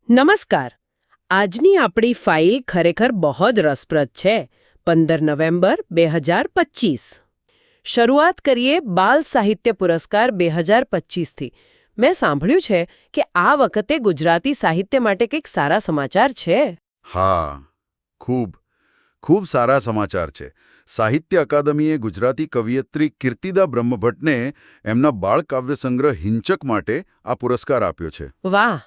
નમસ્કાર. આજની આપણી ફાઇલ ખરેખર બહુ જ રસપ્રદ છે. 15 નવેમ્બર 2025. શરૂઆત કરીએ બાલ સાહિત્ય પુરસ્કાર 2025થી. મેં સાંભળ્યું છે કે આ વખતે ગુજરાતી સાહિત્ય માટે કંઈક સારા સમાચાર છે. હા, ખૂબ ખૂબ સારા સમાચાર છે. સાહિત્ય અકાદમીએ ગુજરાતી કવિયત્રી કીર્તિદા બ્રહ્મભટ્ટને એમના બાળકાવ્ય સંગ્રહ હિંચક માટે આ પુરસ્કાર આપ્યો છે. વાહ!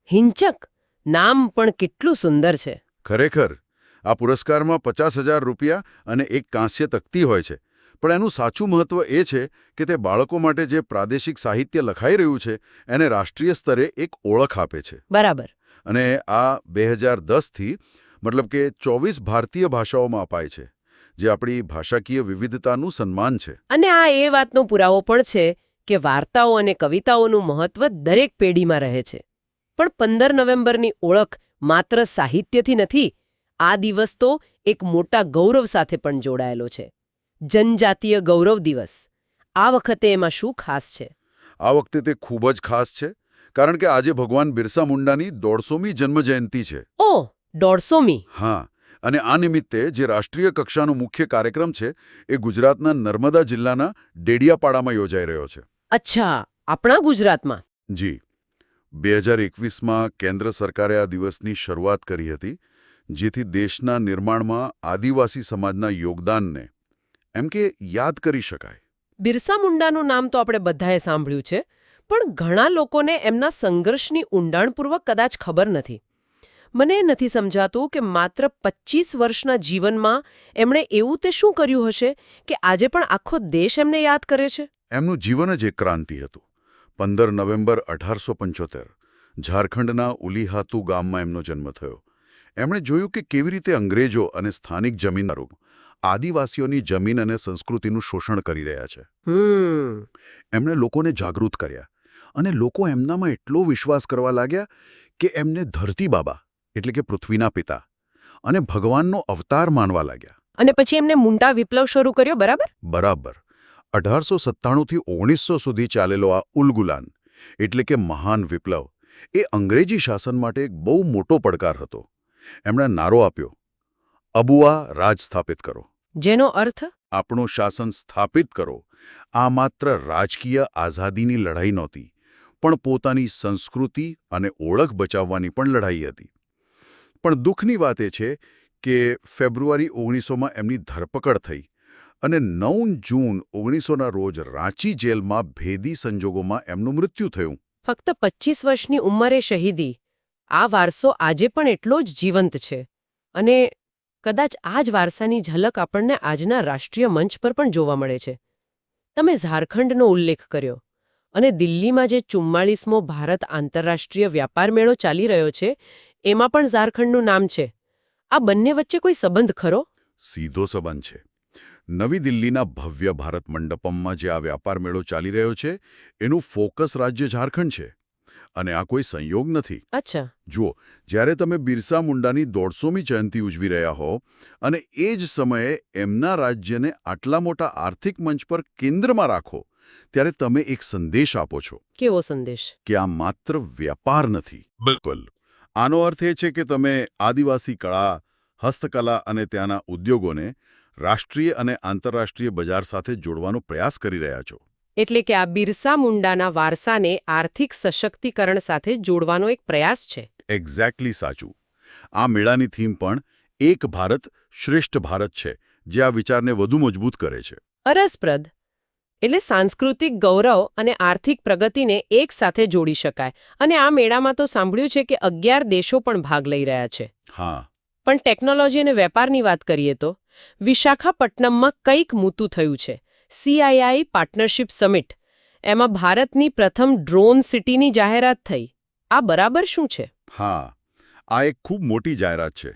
હિંચક નામ પણ કેટલું સુંદર છે. ખરેખર, આ પુરસ્કારમાં 50,000 રૂપિયા અને એક કાંસ્ય તકતી હોય છે. પણ એનું સાચું મહત્વ એ છે કે તે બાળકો માટે જે પ્રાદેશિક સાહિત્ય લખાઈ રહ્યું છે એને રાષ્ટ્રીય સ્તરે એક ઓળખ આપે છે. બરાબર. અને આ 2010થી મતલબ કે 24 ભારતીય ભાષાઓમાં અપાય છે, જે આપણી ભાષાકીય વિવિધતાનું સન્માન છે. અને આ એ વાતનો પુરાવો પણ છે કે વાર્તાઓ અને કવિતાઓનું મહત્વ દરેક પેઢીમાં રહે છે. પણ 15 નવેમ્બરની ઓળખ માત્ર સાહિત્યથી નથી. આ દિવસ તો એક મોટા ગૌરવ સાથે પણ જોડાયેલો છે. જનજાતીય ગૌરવ દિવસ. આ વખતે એમાં શું ખાસ છે? આ વખતે તે ખૂબ જ ખાસ છે, કારણ કે આજે ભગવાન બિરસા મુંડાની 150મી જન્મજયંતિ છે. ઓહ, 150મી. હા, અને આ નિમિત્તે જે રાષ્ટ્રીય કક્ષાનો મુખ્ય કાર્યક્રમ છે એ ગુજરાતના નર્મદા જિલ્લાના ડેડિયાપાડામાં યોજાઈ રહ્યો છે. અચ્છા, આપણા ગુજરાતમાં. જી, 2021માં કેન્દ્ર સરકારે આ દિવસની શરૂઆત કરી હતી, જેથી દેશના નિર્માણમાં આદિવાસી સમાજના યોગદાનને એમ કે યાદ કરી શકાય. બિરસા મુંડાનું નામ તો આપણે બધાએ સાંભળ્યું છે, પણ ઘણા લોકોને એમના સંઘર્ષની ઊંડાણપૂર્વક કદાચ ખબર નથી. મને નથી સમજાતું કે માત્ર 25 વર્ષના જીવનમાં એમણે એવું તે શું કર્યું હશે કે આજે પણ આખો દેશ એમને યાદ કરે છે. એમનું જીવન જ એક ક્રાંતિ હતું. 15 નવેમ્બર 1875 ઝારખંડના ઉલીહાતુ ગામમાં એમનો જન્મ થયો. એમણે જોયું કે કેવી રીતે અંગ્રેજો અને સ્થાનિક જમીનદારો આદિવાસીઓની જમીન અને સંસ્કૃતિનું શોષણ કરી રહ્યા છે. એમણે લોકોને જાગૃત કર્યા, અને લોકો એમનામાં એટલો વિશ્વાસ કરવા લાગ્યા કે એમને ધરતી બાબા એટલે કે પૃથ્વીના પિતા અને ભગવાનનો અવતાર માનવા લાગ્યા. અને પછી એમને મુંડા વિપ્લવ શરૂ કર્યો, બરાબર? બરાબર. 1897થી 1900 સુધી ચાલેલો આ ઉલગુલાન એટલે કે મહાન વિપ્લવ એ અંગ્રેજી શાસન માટે એક બહુ મોટો પડકાર હતો. એમણે નારો આપ્યો, અબુઆ રાજ સ્થાપિત કરો. જેનો અર્થ? આપણું શાસન સ્થાપિત કરો. આ માત્ર રાજકીય આઝાદીની લડાઈ નહોતી, પણ પોતાની સંસ્કૃતિ અને ઓળખ બચાવવાની પણ લડાઈ હતી. પણ દુઃખની વાત એ છે કે ફેબ્રુઆરી 1900માં એમની ધરપકડ થઈ અને 9 જૂન 1900ના રોજ રાંચી જેલમાં ભેદી સંજોગોમાં એમનું મૃત્યુ થયું. ફક્ત 25 વર્ષની ઉંમરે શહીદી. આ વારસો આજે પણ એટલો જ જીવંત છે. અને કદાચ આ જ વારસાની ઝલક આપણને આજના રાષ્ટ્રીય મંચ પર પણ જોવા મળે છે. તમે ઝારખંડનો ઉલ્લેખ કર્યો, અને દિલ્હીમાં જે 44મો ભારત આંતરરાષ્ટ્રીય વ્યાપાર મેળો ચાલી રહ્યો છે એમાં પણ ઝારખંડનું નામ છે. આ બંને વચ્ચે કોઈ સંબંધ ખરો? સીધો સંબંધ છે. નવી દિલ્હીના ભવ્ય ભારત મંડપમમાં જે આ વ્યાપાર મેળો ચાલી રહ્યો છે એનું ફોકસ રાજ્ય ઝારખંડ છે. અને આ કોઈ સંયોગ નથી. અચ્છા. જુઓ, જ્યારે તમે બિરસા મુંડાની 150મી જયંતિ ઉજવી રહ્યા હો અને એ જ સમયે એમના રાજ્યને આટલા મોટા આર્થિક મંચ પર કેન્દ્રમાં રાખો, ત્યારે તમે એક સંદેશ આપો છો. કેવો સંદેશ? કે આ માત્ર વ્યાપાર નથી. બિલકુલ. આનો અર્થ એ છે કે તમે આદિવાસી કળા, હસ્તકલા અને ત્યાંના ઉદ્યોગોને રાષ્ટ્રીય અને આંતરરાષ્ટ્રીય બજાર સાથે જોડવાનો પ્રયાસ કરી રહ્યા છો. એટલે કે આ બિરસા મુંડાના વારસાને આર્થિક સશક્તિકરણ સાથે જોડવાનો એક પ્રયાસ છે. એક્ઝેક્ટલી સાચું. આ મેળાની થીમ પણ એક ભારત શ્રેષ્ઠ ભારત છે, જે આ વિચારને વધુ મજબૂત કરે છે. રસપ્રદ. એટલે સાંસ્કૃતિક ગૌરવ અને આર્થિક પ્રગતિને એક સાથે જોડી શકાય. અને આ મેળામાં તો સાંભળ્યું છે કે 11 દેશો પણ ભાગ લઈ રહ્યા છે. હા. પણ ટેકનોલોજી અને વેપારની વાત કરીએ તો વિશાખાપટ્ટનમમાં કંઈક મૂતું થયું છે. CII partnership summit. એમાં ભારતની પ્રથમ ડ્રોન સિટીની જાહેરાત થઈ. આ બરાબર શું છે? હા, આ એક ખૂબ મોટી જાહેરાત છે.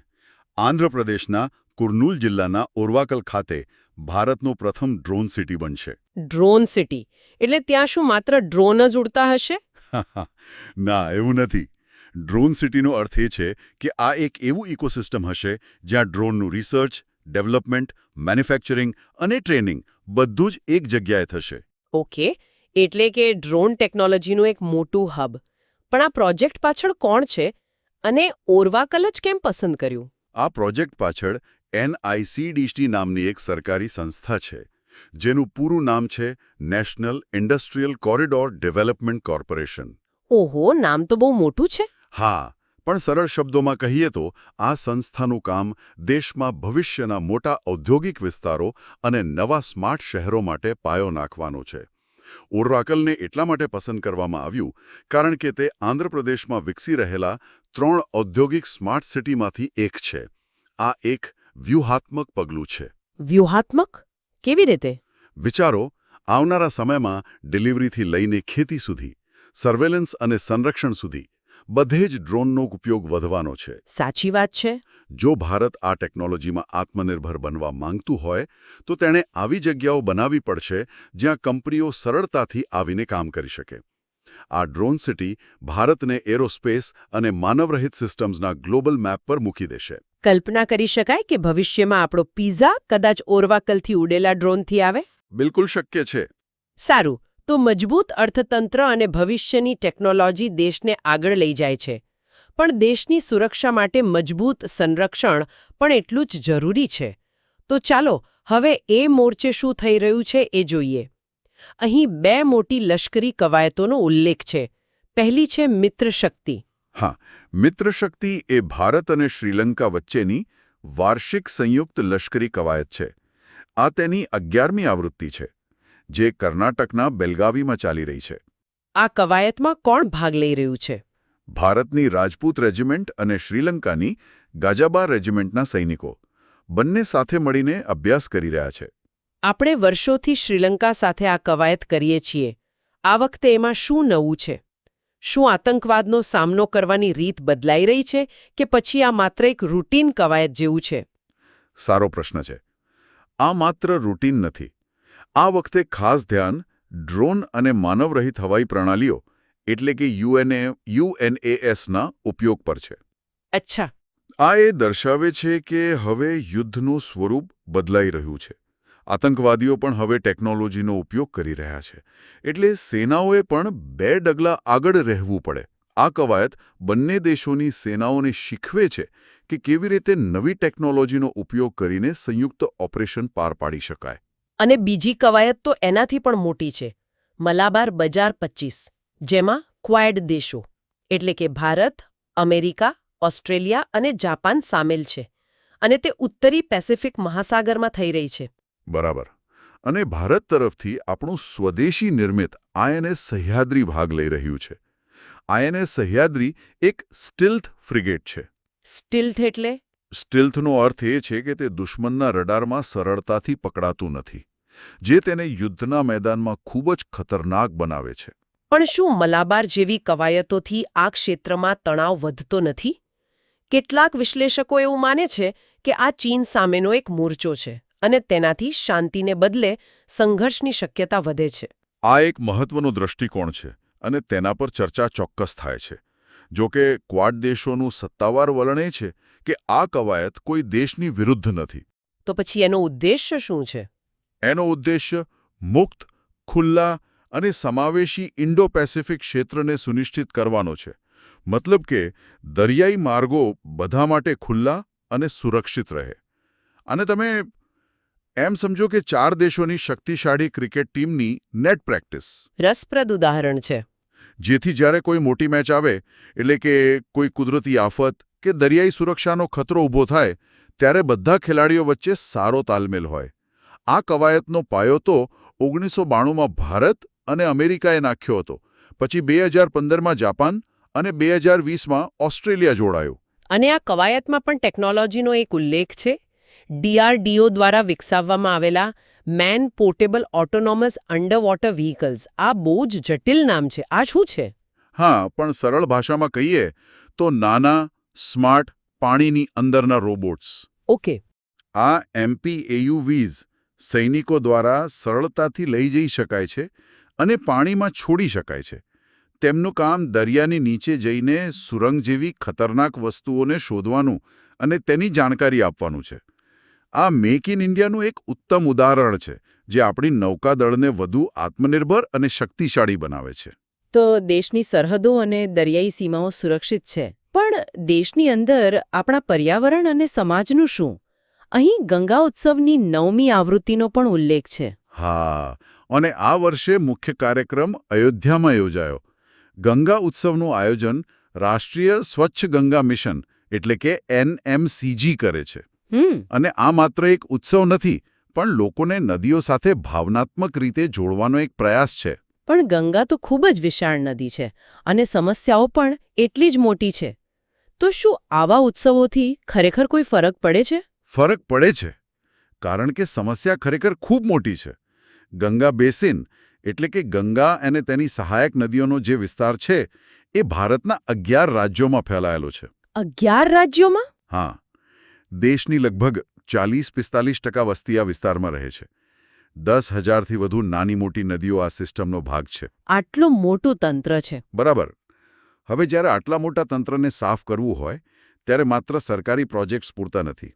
આંધ્રપ્રદેશના કુર્નૂલ જિલ્લાના ઓરવાકલ ખાતે ભારતનું પ્રથમ ડ્રોન સિટી બનશે. ડ્રોન સિટી એટલે ત્યાં શું માત્ર ડ્રોન જ ઉડતા હશે? ના, એવું નથી. ડ્રોન સિટીનો અર્થ એ છે કે આ એક એવું ઇકોસિસ્ટમ હશે જ્યાં ડ્રોનનું રિસર્ચ, ડેવલપમેન્ટ, મેન્યુફેક્ચરિંગ અને ટ્રેનિંગ બધું જ એક જગ્યાએ થશે. ઓકે, એટલે કે ડ્રોન ટેકનોલોજીનું એક મોટું હબ. પણ આ પ્રોજેક્ટ પાછળ કોણ છે અને ઓરવાકલ જ કેમ પસંદ કર્યું? આ પ્રોજેક્ટ પાછળ NICDC નામની એક સરકારી સંસ્થા છે, જેનું પૂરું નામ છે national industrial corridor development corporation. ઓહો, નામ તો બહુ મોટું છે. હા, પણ સરળ શબ્દોમાં કહીએ તો આ સંસ્થાનું કામ દેશમાં ભવિષ્યના મોટા ઔદ્યોગિક વિસ્તારો અને નવા સ્માર્ટ શહેરો માટે પાયો નાખવાનો છે. ઓરવાકલને એટલા માટે પસંદ કરવામાં આવ્યું કારણ કે તે આંધ્રપ્રદેશમાં વિકસી રહેલા 3 ઔદ્યોગિક સ્માર્ટ સિટીમાંથી એક છે. આ એક વ્યૂહાત્મક પગલું છે. વ્યૂહાત્મક? કેવી રીતે? વિચારો, આવનારા સમયમાં ડિલિવરીથી લઈને ખેતી સુધી, સર્વેલન્સ અને સંરક્ષણ સુધી બધે જ ડ્રોનનો ઉપયોગ વધવાનો છે. સાચી વાત છે. જો ભારત આ ટેકનોલોજીમાં આત્મનિર્ભર બનવા માંગતું હોય તો તેણે આવી જગ્યાઓ બનાવવી પડશે જ્યાં કંપનીઓ સરળતાથી આવીને કામ કરી શકે. આ ડ્રોન સિટી ભારતને એરોસ્પેસ અને માનવરહિત સિસ્ટમ્સના ગ્લોબલ મેપ પર મૂકી દેશે. કલ્પના કરી શકાય કે ભવિષ્યમાં આપણો પિઝા કદાચ ઓરવાકલથી ઉડેલા ડ્રોનથી આવે? બિલકુલ શક્ય છે. સારું, તો મજબૂત અર્થતંત્ર અને ભવિષ્યની ટેકનોલોજી દેશને આગળ લઈ જાય છે. પણ દેશની સુરક્ષા માટે મજબૂત સંરક્ષણ પણ એટલું જ જરૂરી છે. તો ચાલો હવે એ મોરચે શું થઈ રહ્યું છે એ જોઈએ. અહીં 2 મોટી લશ્કરી કવાયતોનો ઉલ્લેખ છે. પહેલી છે મિત્રશક્તિ. હા, મિત્રશક્તિ એ ભારત અને શ્રીલંકા વચ્ચેની વાર્ષિક સંયુક્ત લશ્કરી કવાયત છે. આ તેની 11મી આવૃત્તિ છે, જે કર્ણાટકના બેલગાવીમાં ચાલી રહી છે. આ કવાયતમાં કોણ ભાગ લઈ રહ્યું છે? ભારતની રાજપૂત રેજિમેન્ટ અને શ્રીલંકાની ગાજાબાર રેજિમેન્ટના સૈનિકો બંને સાથે મળીને અભ્યાસ કરી રહ્યા છે. આપણે વર્ષોથી શ્રીલંકા સાથે આ કવાયત કરીએ છીએ. આ વખતે એમાં શું નવું છે? શું આતંકવાદનો સામનો કરવાની રીત બદલાઈ રહી છે કે પછી આ માત્ર એક રૂટીન કવાયત જેવું છે? સારો પ્રશ્ન છે. આ માત્ર રૂટીન નથી. આ વખતે ખાસ ધ્યાન ડ્રોન અને માનવરહિત હવાઈ પ્રણાલીઓ એટલે કે UNASના ઉપયોગ પર છે. અચ્છા. આ એ દર્શાવે છે કે હવે યુદ્ધનું સ્વરૂપ બદલાઈ રહ્યું છે. આતંકવાદીઓ પણ હવે ટેકનોલોજીનો ઉપયોગ કરી રહ્યા છે. એટલે સેનાઓએ પણ 2 ડગલા આગળ રહેવું પડે. આ કવાયત બંને દેશોની સેનાઓને શીખવે છે કે કેવી રીતે નવી ટેકનોલોજીનો ઉપયોગ કરીને સંયુક્ત ઓપરેશન પાર પાડી શકાય. અને બીજી કવાયત તો એનાથી પણ મોટી છે, મલાબાર બજાર 25, જેમાં ક્વાડ દેશો એટલે કે ભારત, અમેરિકા, ઓસ્ટ્રેલિયા અને જાપાન સામેલ છે. અને તે ઉત્તરી પેસિફિક મહાસાગરમાં થઈ રહી છે. બરાબર. અને ભારત તરફથી આપણું સ્વદેશી નિર્મિત INS સહ્યાદ્રી ભાગ લઈ રહ્યું છે. INS સહ્યાદ્રી એક સ્ટીલ્થ ફ્રિગેટ છે. સ્ટીલ્થ એટલે? સ્ટીલ્થનો અર્થ એ છે કે તે દુશ્મનના રડારમાં સરળતાથી પકડાતું નથી, જે તેને યુદ્ધના મેદાનમાં ખૂબ જ ખતરનાક બનાવે છે. પણ શું મલાબાર જેવી કવાયતોથી આ ક્ષેત્રમાં તણાવ વધતો નથી? કેટલાક વિશ્લેષકો એવું માને છે કે આ ચીન સામેનો એક મોરચો છે અને તેનાથી શાંતિને બદલે સંઘર્ષની શક્યતા વધે છે. આ એક મહત્વનો દૃષ્ટિકોણ છે અને તેના પર ચર્ચા ચોક્કસ થાય છે. જો કે ક્વાડ દેશોનું સત્તાવાર વલણ એ છે કે આ કવાયત કોઈ દેશની વિરુદ્ધ નથી. તો પછી એનો ઉદ્દેશ્ય શું છે? એનો ઉદ્દેશ્ય મુક્ત, ખુલ્લા અને સમાવેશી ઇન્ડો પેસિફિક ક્ષેત્રને સુનિશ્ચિત કરવાનો છે. મતલબ કે દરિયાઈ માર્ગો બધા માટે ખુલ્લા અને સુરક્ષિત રહે. અને તમે એમ સમજો કે 4 દેશોની શક્તિશાળી ક્રિકેટ ટીમની નેટ પ્રેક્ટિસ. રસપ્રદ ઉદાહરણ છે. જેથી જ્યારે કોઈ મોટી મેચ આવે, એટલે કે કોઈ કુદરતી આફત કે દરિયાઈ સુરક્ષાનો ખતરો ઊભો થાય, ત્યારે બધા ખેલાડીઓ વચ્ચે સારો તાલમેલ હોય. આ કવાયતનો પાયો તો 1992માં ભારત અને અમેરિકાએ નાખ્યો હતો. પછી 2015માં જાપાન અને 2020માં ઓસ્ટ્રેલિયા જોડાયું. અને આ કવાયતમાં પણ ટેકનોલોજીનો એક ઉલ્લેખ છે. DRDO દ્વારા વિકસાવવામાં આવેલા main portable autonomous underwater vehicles. આ બહુ જ જટિલ નામ છે. આ શું છે? હા, પણ સરળ ભાષામાં કહીએ તો નાના, સ્માર્ટ, પાણીની અંદરના રોબોટ્સ. ઓકે. આ MPAUVs સૈનિકો દ્વારા સરળતાથી લઈ જઈ શકાય છે અને પાણીમાં છોડી શકાય છે. તેમનું કામ દરિયાની નીચે જઈને સુરંગ જેવી ખતરનાક વસ્તુઓને શોધવાનું અને તેની જાણકારી આપવાનું છે. આ મેક ઇન ઇન્ડિયાનું એક ઉત્તમ ઉદાહરણ છે, જે આપણી નૌકાદળને વધુ આત્મનિર્ભર અને શક્તિશાળી બનાવે છે. તો દેશની સરહદો અને દરિયાઈ સીમાઓ સુરક્ષિત છે, પણ દેશની અંદર આપણા પર્યાવરણ અને સમાજનું શું? અહીં ગંગા ઉત્સવની 9મી આવૃત્તિનો પણ ઉલ્લેખ છે. હા, અને આ વર્ષે મુખ્ય કાર્યક્રમ અયોધ્યામાં યોજાયો. ગંગા ઉત્સવનું આયોજન રાષ્ટ્રીય સ્વચ્છ ગંગા મિશન એટલે કે NMCG કરે છે. અને આ માત્ર એક ઉત્સવ નથી, પણ લોકોને નદીઓ સાથે ભાવનાત્મક રીતે જોડવાનો એક પ્રયાસ છે. પણ ગંગા તો ખૂબ જ વિશાળ નદી છે અને સમસ્યાઓ પણ એટલી જ મોટી છે. તો શું આવા ઉત્સવોથી ખરેખર કોઈ ફરક પડે છે? ફરક પડે છે, કારણ કે સમસ્યા ખરેખર ખૂબ મોટી છે. ગંગા બેસિન એટલે કે ગંગા અને તેની સહાયક નદીઓનો જે વિસ્તાર છે એ ભારતના 11 રાજ્યોમાં ફેલાયેલો છે. 11 રાજ્યોમાં? હા, દેશની લગભગ 40-45% વસ્તી આ વિસ્તારમાં રહે છે. 10,000થી વધુ નાની મોટી નદીઓ આ સિસ્ટમનો ભાગ છે. આટલું મોટું તંત્ર છે. બરાબર. હવે જ્યારે આટલા મોટા તંત્રને સાફ કરવું હોય ત્યારે માત્ર સરકારી પ્રોજેક્ટ્સ પૂરતા નથી.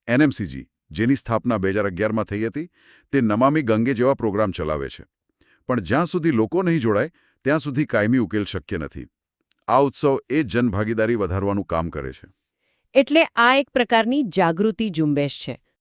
NMCG, જેની સ્થાપના 2011માં થઈ હતી, તે નમામિ ગંગે જેવા પ્રોગ્રામ ચલાવે છે. પણ જ્યાં સુધી લોકો નહીં જોડાય ત્યાં સુધી કાયમી ઉકેલ શક્ય નથી. આ ઉત્સવ એ જનભાગીદારી વધારવાનું કામ કરે છે. એટલે આ એક પ્રકારની જાગૃતિ ઝુંબેશ છે.